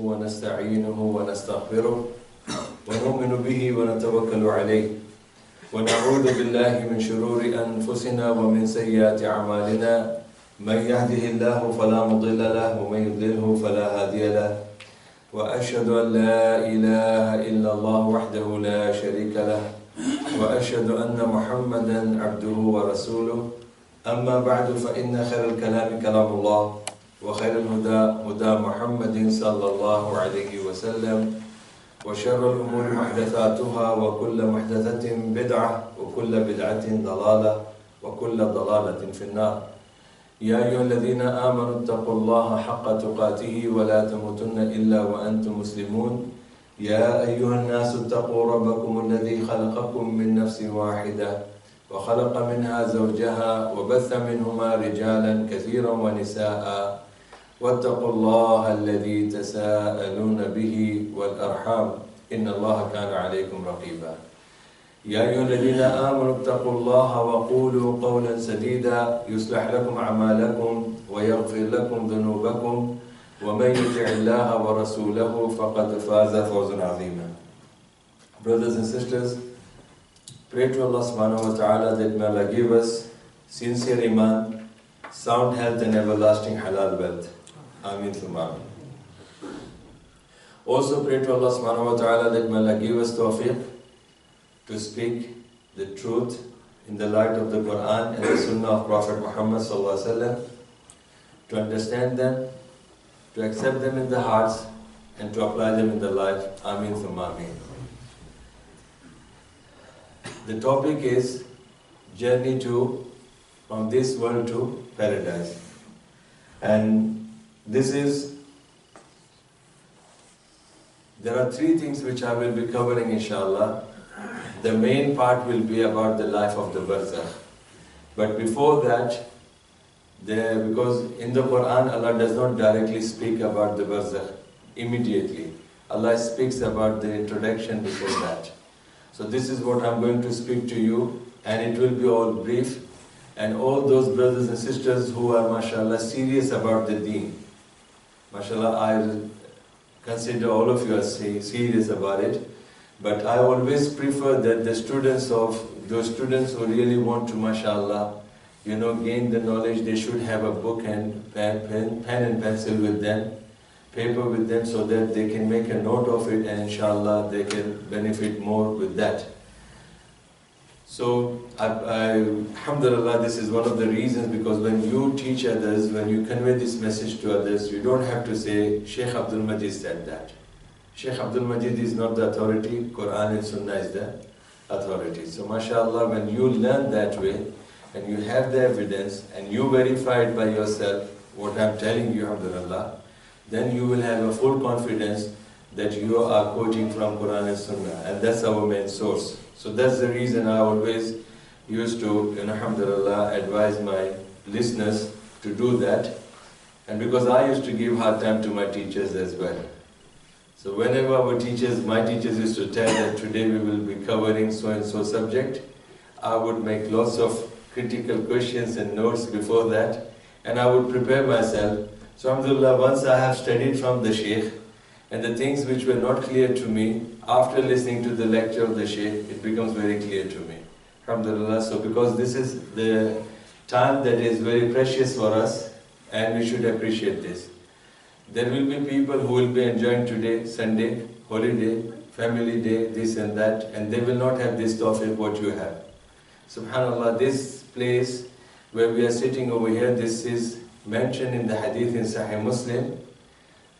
ونستعينه ونستغفره ونؤمن به ونتوكل عليه ونعوذ بالله من شرور أنفسنا ومن سيئات أعمالنا من يهده الله فلا مضل له ومن يضلله فلا هادي له وأشهد أن لا إله إلا الله وحده لا شريك له وأشهد أن محمدا عبده ورسوله أما بعد فإن خير الكلام كلام الله وخير الهدى هدى محمد صلى الله عليه وسلم وشر الأمور محدثاتها وكل محدثة بدعة وكل بدعة ضلالة وكل ضلالة في النار يا أيها الذين آمنوا اتقوا الله حق تقاته ولا تموتن إلا وأنتم مسلمون يا أيها الناس اتقوا ربكم الذي خلقكم من نفس واحدة وخلق منها زوجها وبث منهما رجالا كثيرا ونساء واتقوا الله الذي تساءلون به والأرحام إن الله كان عليكم رقيبا يا أيها الذين آمنوا اتقوا الله وقولوا قولا سديدا يصلح لكم أعمالكم ويغفر لكم ذنوبكم ومن يطع الله ورسوله فقد فاز فوزا عظيما. Brothers and sisters, pray to Allah subhanahu wa ta'ala that may Allah give us sincere iman, sound health and everlasting halal wealth. Ameen thumma ameen. Also pray to Allah subhanahu wa ta'ala that may Allah give us tawfiq to speak the truth in the light of the Quran and the Sunnah of Prophet Muhammad sallallahu alaihi wasallam, to understand them, to accept them in the hearts and to apply them in the life. Ameen thumma ameen. The topic is journey from this world to paradise. And there are three things which I will be covering inshallah. The main part will be about the life of the barzakh. But before that, because in the Quran Allah does not directly speak about the barzakh immediately. Allah speaks about the introduction before that. So this is what I'm going to speak to you, and it will be all brief. And all those brothers and sisters who are, mashallah, serious about the deen, mashallah, I consider all of you are serious about it. But I always prefer that those students who really want to, mashallah, gain the knowledge, they should have a book and pen and pencil with them, paper with them, so that they can make a note of it, and inshallah they can benefit more with that. So, alhamdulillah, this is one of the reasons, because when you teach others, when you convey this message to others, you don't have to say, Sheikh Abdul Majid said that. Sheikh Abdul Majid is not the authority, Quran and Sunnah is the authority. So, mashallah, when you learn that way, and you have the evidence, and you verify it by yourself, what I'm telling you, alhamdulillah, then you will have a full confidence that you are quoting from Quran and Sunnah, and that's our main source. So that's the reason I always used to, alhamdulillah, advise my listeners to do that. And because I used to give hard time to my teachers as well. So whenever my teachers used to tell that today we will be covering so and so subject, I would make lots of critical questions and notes before that, and I would prepare myself. So alhamdulillah, once I have studied from the Shaykh, and the things which were not clear to me, after listening to the lecture of the Shaykh, it becomes very clear to me. Alhamdulillah. So because this is the time that is very precious for us, and we should appreciate this. There will be people who will be enjoying today, Sunday, holiday, family day, this and that, and they will not have this tawfiq what you have. Subhanallah, this place where we are sitting over here, this is mentioned in the hadith in Sahih Muslim,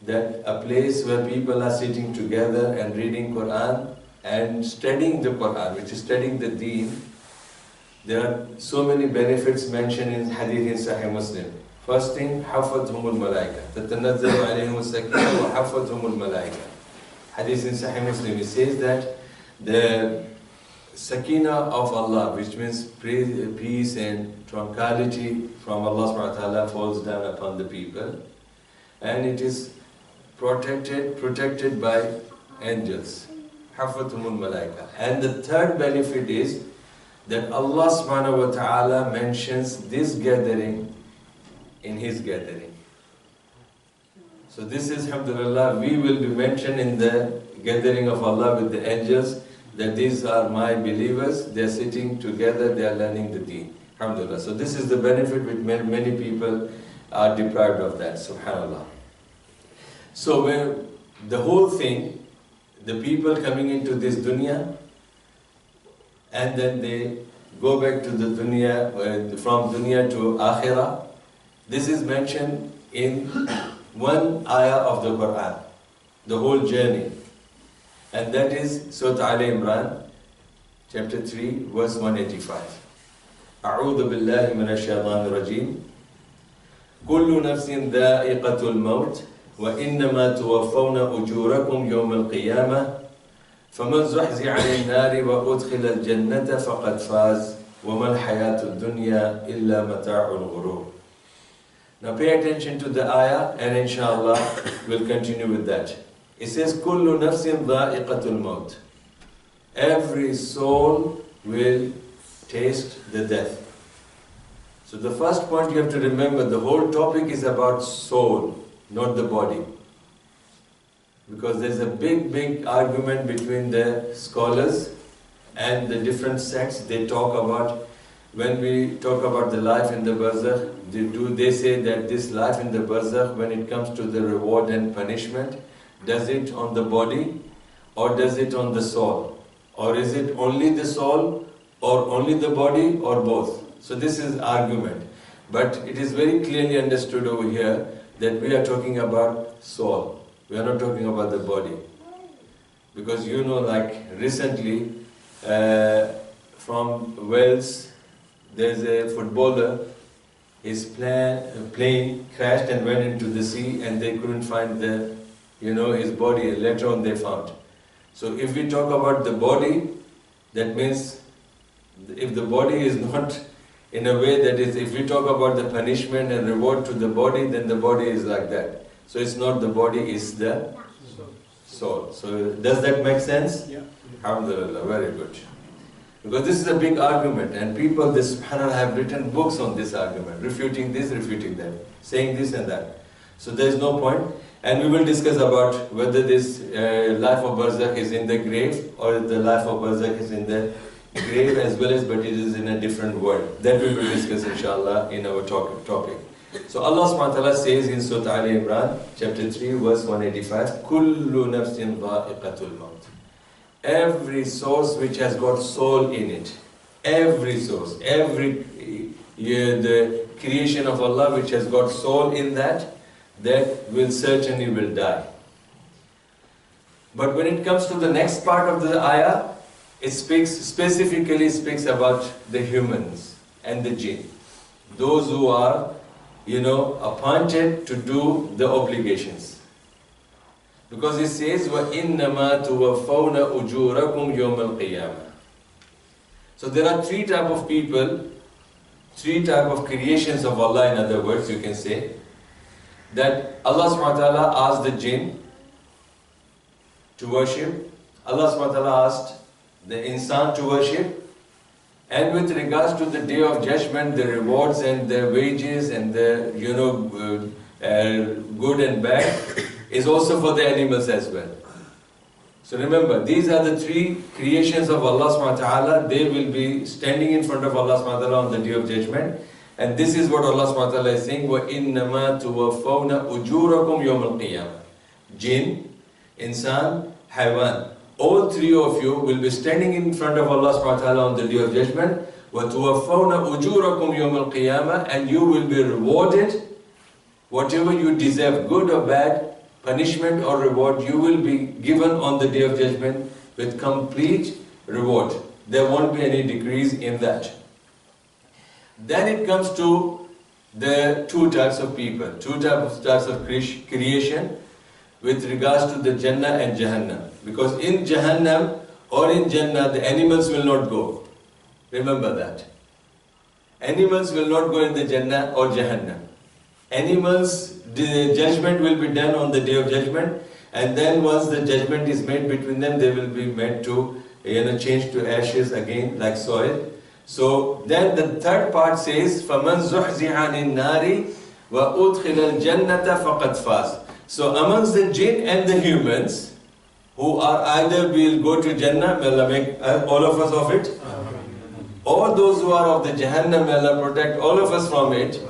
that a place where people are sitting together and reading Quran and studying the Quran, which is studying the deen. There are so many benefits mentioned in hadith in Sahih Muslim. First thing, حَفَّتْهُمُ الْمَلَائِكَةِ تَتَنَزَّلُ عَلَيْهِمُ السَّكِينَةُ وَحَفَّتْهُمُ الْمَلَائِكَةِ. Hadith in Sahih Muslim, it says that the Sakina of Allah, which means peace and tranquility from Allah subhanahu wa ta'ala, falls down upon the people, and it is protected by angels. Hafathumul malaika. And the third benefit is that Allah subhanahu wa ta'ala mentions this gathering in His gathering. So this is, alhamdulillah, we will be mentioned in the gathering of Allah with the angels, that these are my believers, they are sitting together, they are learning the deen. Alhamdulillah. So this is the benefit which many people are deprived of that, subhanallah. So when the whole thing, the people coming into this dunya, and then they go back to the dunya, from dunya to akhirah, this is mentioned in one ayah of the Quran, the whole journey. And that is Surah Al Imran, chapter 3, verse 185. أعوذ بالله من الشيطان الرجيم كل نفس ذائقة الموت وإنما توفون أجوركم يوم القيامة فمن زحزح عن النار وأدخل الجنة فقد فاز وما الحياة الدنيا إلا متاع الغرور. Now pay attention to the ayah, and inshallah we'll continue with that. It says كل نفس ذائقة الموت. Every soul will taste the death. So the first point you have to remember, the whole topic is about soul, not the body. Because there's a big argument between the scholars and the different sects. They talk about, when we talk about the life in the barzakh, they say that this life in the barzakh, when it comes to the reward and punishment, does it on the body or does it on the soul? Or is it only the soul or only the body or both? So this is argument. But it is very clearly understood over here that we are talking about soul. We are not talking about the body. Because you know, like recently from Wales, there's a footballer, his plane crashed and went into the sea, and they couldn't find his body. Later on they found. So if we talk about the body, that means if the body is not in a way that is, if we talk about the punishment and reward to the body, then the body is like that. So it's not the body, it's the soul. So does that make sense? Yeah. Alhamdulillah, very good. Because this is a big argument, and people, this subhanAllah, have written books on this argument, refuting this, refuting that, saying this and that. So there is no point. And we will discuss about whether this life of barzakh is in the grave or the life of barzakh is in the grave as well as, but it is in a different world. That we will discuss inshallah in our topic. So Allah subhanahu wa ta'ala says in Surah Al Imran, chapter 3, verse 185, Kullu nafsin dha'iqatul maut. Every source which has got soul in it, every source, the creation of Allah which has got soul in that will certainly will die. But when it comes to the next part of the ayah, it specifically speaks about the humans and the jinn. Those who are, appointed to do the obligations. Because it says, وَإِنَّمَا تُوَفَّوْنَ أُجُورَكُمْ يَوْمَ الْقِيَامَةِ. So there are three types of people, three types of creations of Allah, in other words, you can say, that Allah subhanahu wa ta'ala asked the jinn to worship. Allah subhanahu wa ta'ala asked the insan to worship. And with regards to the day of judgment, the rewards and the wages and the good and bad is also for the animals as well. So remember, these are the three creations of Allah subhanahu wa ta'ala. They will be standing in front of Allah subhanahu wa ta'ala on the day of judgment. And this is what Allah subhanahu wa ta'ala is saying, وَإِنَّمَا تُوَفَّوْنَ أُجُورَكُمْ يَوْمَ الْقِيَامَةِ. Jinn, insan, haywan. All three of you will be standing in front of Allah subhanahu wa ta'ala on the day of judgment. وَتُوَفَّوْنَ أُجُورَكُمْ يَوْمَ الْقِيَامَةِ. And you will be rewarded, whatever you deserve, good or bad, punishment or reward, you will be given on the day of judgment with complete reward. There won't be any decrease in that. Then it comes to the two types of people, two types of creation with regards to the Jannah and Jahannam. Because in Jahannam or in Jannah, the animals will not go. Remember that. Animals will not go in the Jannah or Jahannam. Animals, the judgment will be done on the day of judgment, and then once the judgment is made between them, they will be made to change to ashes again, like soil. So then the third part says, فَمَنْ زُحْزِحَ عَنِ النَّارِ وَأُدْخِلَ الْجَنَّةَ فَقَدْ فَازَ. So amongst the jinn and the humans, who are either will go to Jannah, may Allah make all of us of it, or those who are of the Jahannam, may Allah protect all of us from it.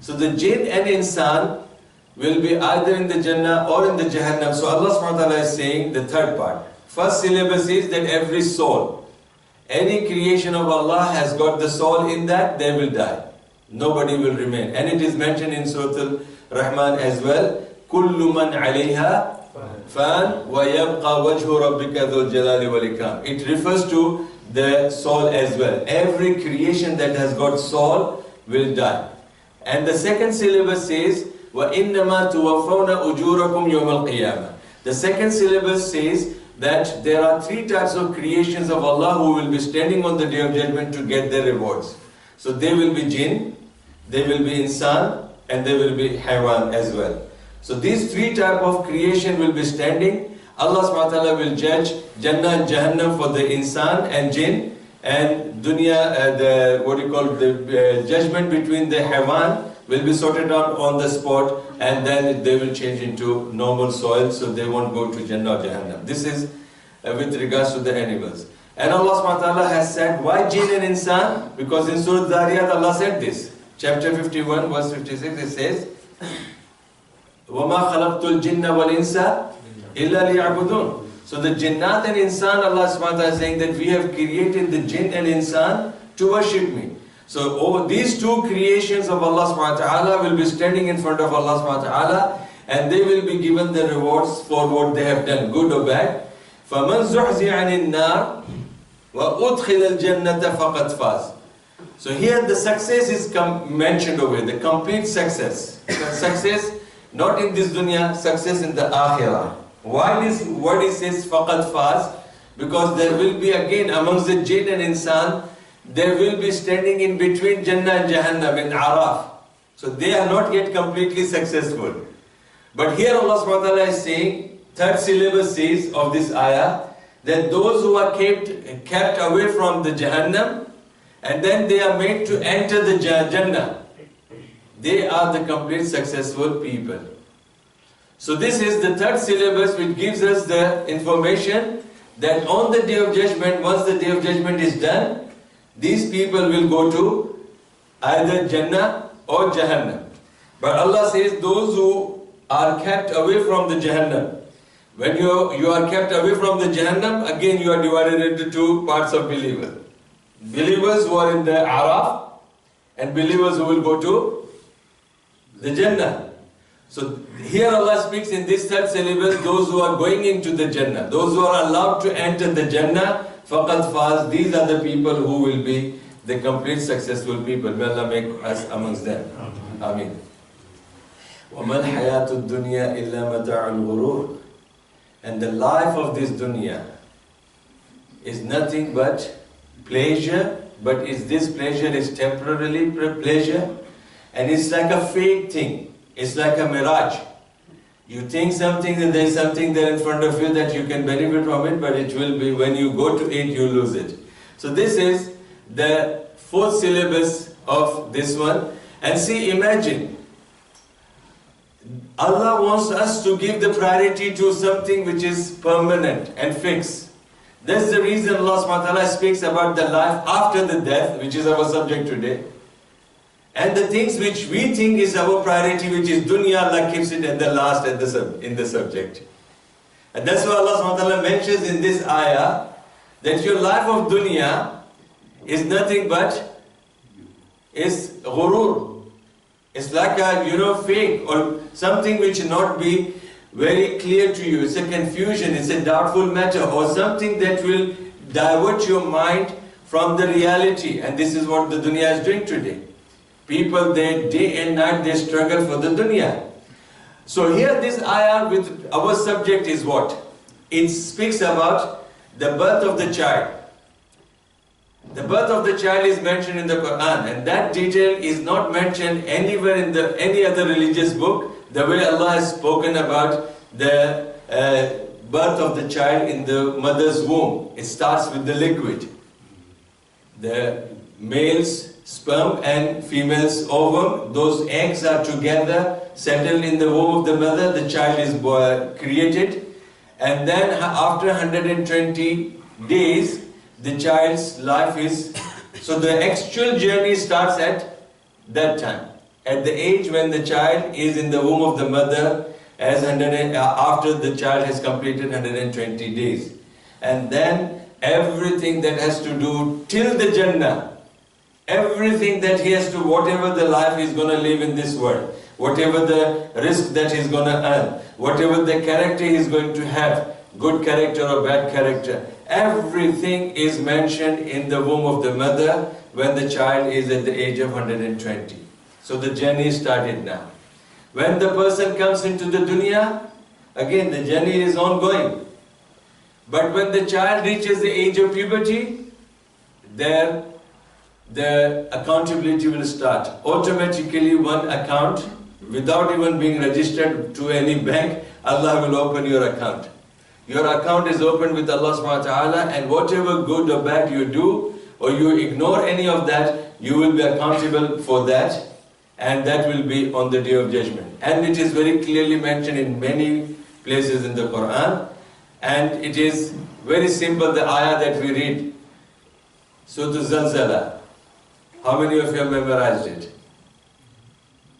So the jinn and insan will be either in the Jannah or in the Jahannam. So Allah subhanahu wa ta'ala is saying the third part. First syllabus is that every soul, any creation of Allah has got the soul in that, they will die. Nobody will remain. And it is mentioned in Surah Al-Rahman as well. كُلُّ مَنْ عَلَيْهَا فَانْ وَيَبْقَى وَجْهُ رَبِّكَ ذُو الْجَلَالِ وَالْإِكْرَامِ. It refers to the soul as well. Every creation that has got soul will die. And the second syllabus says, وَإِنَّمَا تُوَفَّوْنَ أُجُورَكُمْ يَوْمَ الْقِيَامَةِ. The second syllabus says that there are three types of creations of Allah who will be standing on the Day of Judgment to get their rewards. So they will be jinn, they will be insan, and they will be haywan as well. So these three types of creation will be standing. Allah subhanahu wa ta'ala will judge Jannah and Jahannam for the insan and jinn, and dunya, the judgment between the haywan will be sorted out on the spot, and then they will change into normal soil, so they won't go to Jannah or Jahannam. This is with regards to the animals. And Allah subhanahu wa ta'ala has said, why jinn and insan? Because in Surah Dhariyat Allah said this. Chapter 51 verse 56 it says, وَمَا خَلَقْتُ الْجِنَّ وَالْإِنسَ إِلَّا لِيَعْبُدُونَ. So the jinnat and insan, Allah subhanahu wa ta'ala is saying that we have created the jinn and insan to worship me. So these two creations of Allah subhanahu wa ta'ala will be standing in front of Allah subhanahu wa ta'ala, and they will be given the rewards for what they have done, good or bad. فَمَنْ زُحْزِعَ عَنِ النَّارِ وَأُدْخِلَ الْجَنَّةَ فَقَدْ فَازَ. So here the success is mentioned over here, the complete success. Success not in this dunya, success in the akhirah. Why this word it says faqad faz? Because there will be again amongst the jinn and insan, there will be standing in between Jannah and Jahannam in Araf. So they are not yet completely successful. But here Allah subhanahu wa ta'ala is saying, third syllabus says of this ayah, that those who are kept away from the Jahannam, and then they are made to enter the Jannah, they are the complete successful people. So this is the third syllabus which gives us the information that on the Day of Judgment, once the Day of Judgment is done, these people will go to either Jannah or Jahannam. But Allah says those who are kept away from the Jahannam, when you are kept away from the Jahannam, again you are divided into two parts of believers. Believers who are in the Araf and believers who will go to the Jannah. So here Allah speaks in this third syllabus, those who are going into the Jannah, those who are allowed to enter the Jannah, faqad faz, these are the people who will be the complete successful people. May Allah make us amongst them. Ameen. وَمَا الْحَيَاةُ الدُّنْيَا إِلَّا مَتَاعُ الْغُرُورِ. And the life of this dunya is nothing but pleasure, but this pleasure is temporarily pleasure, and it's like a fake thing. It's like a mirage. You think something that there is something there in front of you that you can benefit from it, but it will be when you go to it, you lose it. So this is the fourth syllabus of this one. And see, imagine, Allah wants us to give the priority to something which is permanent and fixed. That's the reason Allah subhanahu wa ta'ala speaks about the life after the death, which is our subject today. And the things which we think is our priority, which is dunya, Allah keeps it at the last in the subject. And that's why Allah subhanahu wa ta'ala mentions in this ayah that your life of dunya is nothing but is ghurur. It's like a fake or something which not be very clear to you. It's a confusion, it's a doubtful matter, or something that will divert your mind from the reality. And this is what the dunya is doing today. People, they day and night, they struggle for the dunya. So here this ayah with our subject is what? It speaks about the birth of the child. The birth of the child is mentioned in the Quran, and that detail is not mentioned anywhere in any other religious book, the way Allah has spoken about the birth of the child in the mother's womb. It starts with the liquid. The males sperm and female's ovum. Those eggs are together, settled in the womb of the mother. The child is created. And then after 120 days, the child's life is... So the actual journey starts at that time. At the age when the child is in the womb of the mother, after the child has completed 120 days. And then everything that has to do till the Jannah, everything that he has to, whatever the life he's going to live in this world, whatever the risk that he's going to earn, whatever the character he's going to have, good character or bad character, everything is mentioned in the womb of the mother when the child is at the age of 120. So the journey started now. When the person comes into the dunya, again the journey is ongoing. But when the child reaches the age of puberty, there the accountability will start. Automatically one account, without even being registered to any bank, Allah will open your account. Your account is opened with Allah subhanahu wa ta'ala, and whatever good or bad you do, or you ignore any of that, you will be accountable for that, and that will be on the Day of Judgment. And it is very clearly mentioned in many places in the Quran, and it is very simple, the ayah that we read, Surah Zalzala. How many of you have memorized it?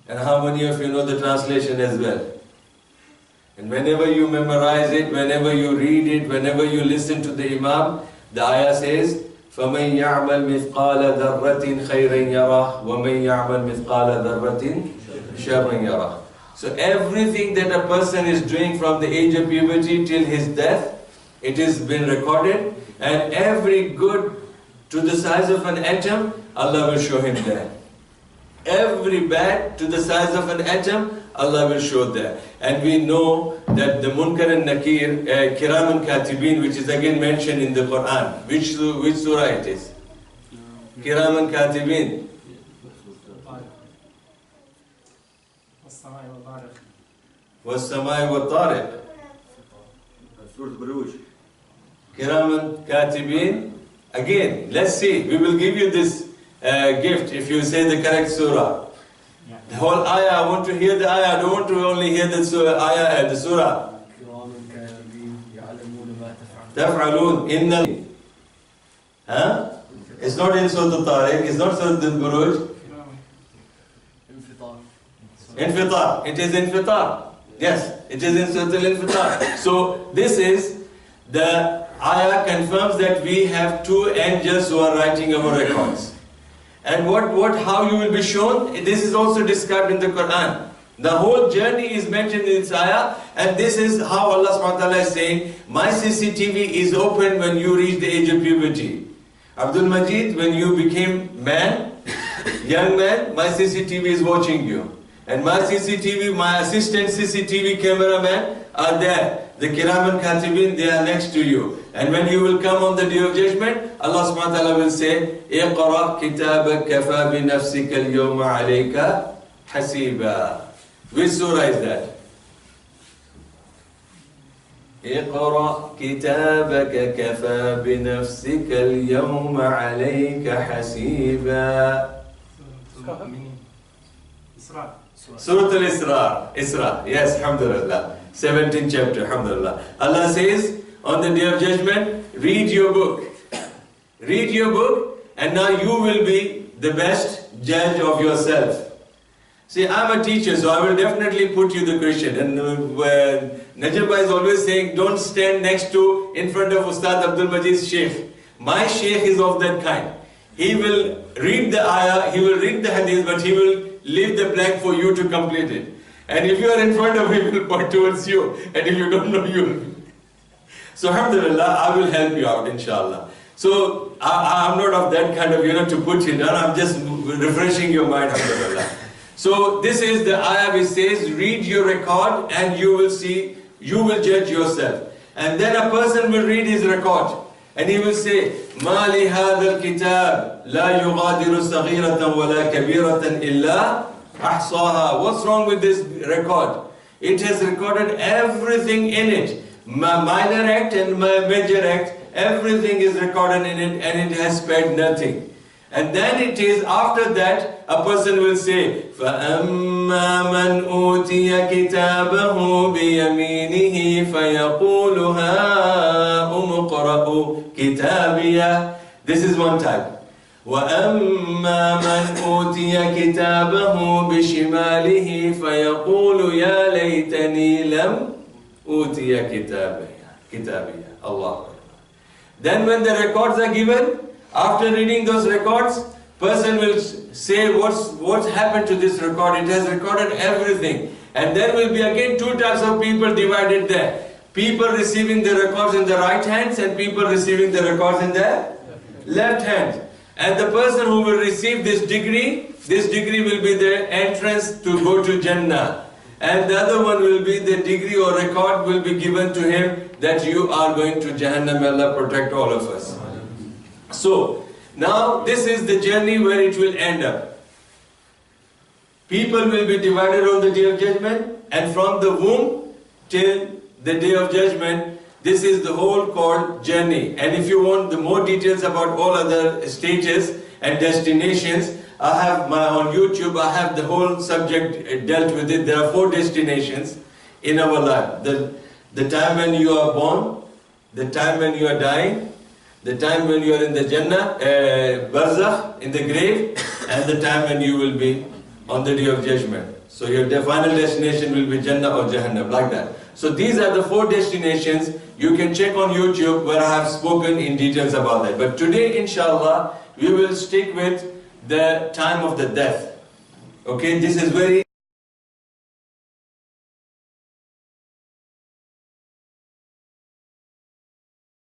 And how many of you know the translation as well? And whenever you memorize it, whenever you read it, whenever you listen to the Imam, the ayah says, فَمَنْ يَعْمَلْ مِثْقَالَ ذَرَّةٍ خَيْرًا يَرَهُ وَمَنْ يَعْمَلْ مِثْقَالَ ذَرَّةٍ شَرًّا يَرَهُ. So everything that a person is doing from the age of puberty till his death, it has been recorded, and every good to the size of an atom, Allah will show him there. Every bad to the size of an atom, Allah will show there. And we know that the Munkar and Nakir, Kiram and Katibin, which is again mentioned in the Quran. Which surah it is? Kiram and Katibin. وَالسَّمَاءِ وَالطَّارِقِ. Kiram and Katibin. Again, let's see. We will give you this gift if you say the correct surah. The whole ayah, I want to hear the ayah. I don't want to only hear the ayah, the surah. تَفْعَلُونَ إِنَّ. Huh? It's not in Surah Al-Tariq, it's not Surah Al-Buruj. Infitar. It is Infitar. Yes, it is in Surah Al-Infitar. So this is the ayah confirms that we have two angels who are writing our records. And how you will be shown, this is also described in the Quran. The whole journey is mentioned in this ayah, and this is how Allah subhanahu wa ta'ala is saying, my CCTV is open when you reach the age of puberty. Abdul Majid, when you became man, young man, my CCTV is watching you. And my CCTV, my assistant CCTV cameraman are there. The Kiram and Katibin, they are next to you. And when you will come on the Day of Judgment, Allah subhanahu wa ta'ala will say, اقرأ كتابك كفى بنفسك اليوم عليك حسيبا. Which surah is that? اقرأ كتابك كفى بنفسك اليوم عليك حسيبا. Surah Al-Isra. Yes, alhamdulillah. 17th chapter, alhamdulillah. Allah says, on the Day of Judgment, read your book. Read your book, and now you will be the best judge of yourself. See, I'm a teacher, so I will definitely put you the question. And Najib is always saying, don't stand in front of Ustad Abdul Majid's Sheikh. My Sheikh is of that kind. He will read the ayah, he will read the hadith, but he will leave the blank for you to complete it. And if you are in front of him, he will point towards you. And if you don't know, you will. So alhamdulillah, I will help you out, inshallah. So I'm not of that kind of, to put you down. I'm just refreshing your mind, alhamdulillah. So this is the ayah which says, read your record and you will see, you will judge yourself. And then a person will read his record. And he will say, مَا لِهَذَا الْكِتَابِ لَا يُغَادِرُ صَغِيرَةً وَلَا كَبِيرَةً إِلَّا أَحْصَاهَا. What's wrong with this record? It has recorded everything in it. Minor act and major act, everything is recorded in it, and it has spared nothing. And then it is after that a person will say, فَأَمَّا مَنْ أُوتِيَ كِتَابَهُ بِيَمِينِهِ فَيَقُولُ هَاؤُمُ اقْرَءُوا كِتَابِيَهْ. This is one type. وَأَمَّا مَنْ أُوتِيَ كِتَابَهُ بِشِمَالِهِ فَيَقُولُ يَا لَيْتَنِي لَمْ أُوتِيَ كِتَابِيَهْ. Allah. Then when the records are given, after reading those records, person will say what's happened to this record. It has recorded everything. And there will be again two types of people divided there. People receiving the records in the right hands and people receiving the records in the left hand. And the person who will receive this degree will be the entrance to go to Jannah. And the other one will be the degree or record will be given to him that you are going to Jahannam. Allah protect all of us. So, now this is the journey where it will end up. People will be divided on the Day of Judgment, and from the womb till the Day of Judgment, this is the whole called journey. And if you want the more details about all other stages and destinations, I have on YouTube, I have the whole subject dealt with it. There are 4 destinations in our life. The time when you are born, the time when you are dying, the time when you are in the Jannah, Barzakh, in the grave, and the time when you will be on the Day of Judgment. So your final destination will be Jannah or Jahannam, like that. So these are the 4 destinations. You can check on YouTube where I have spoken in details about that. But today, inshallah, we will stick with the time of the death. Okay, this is very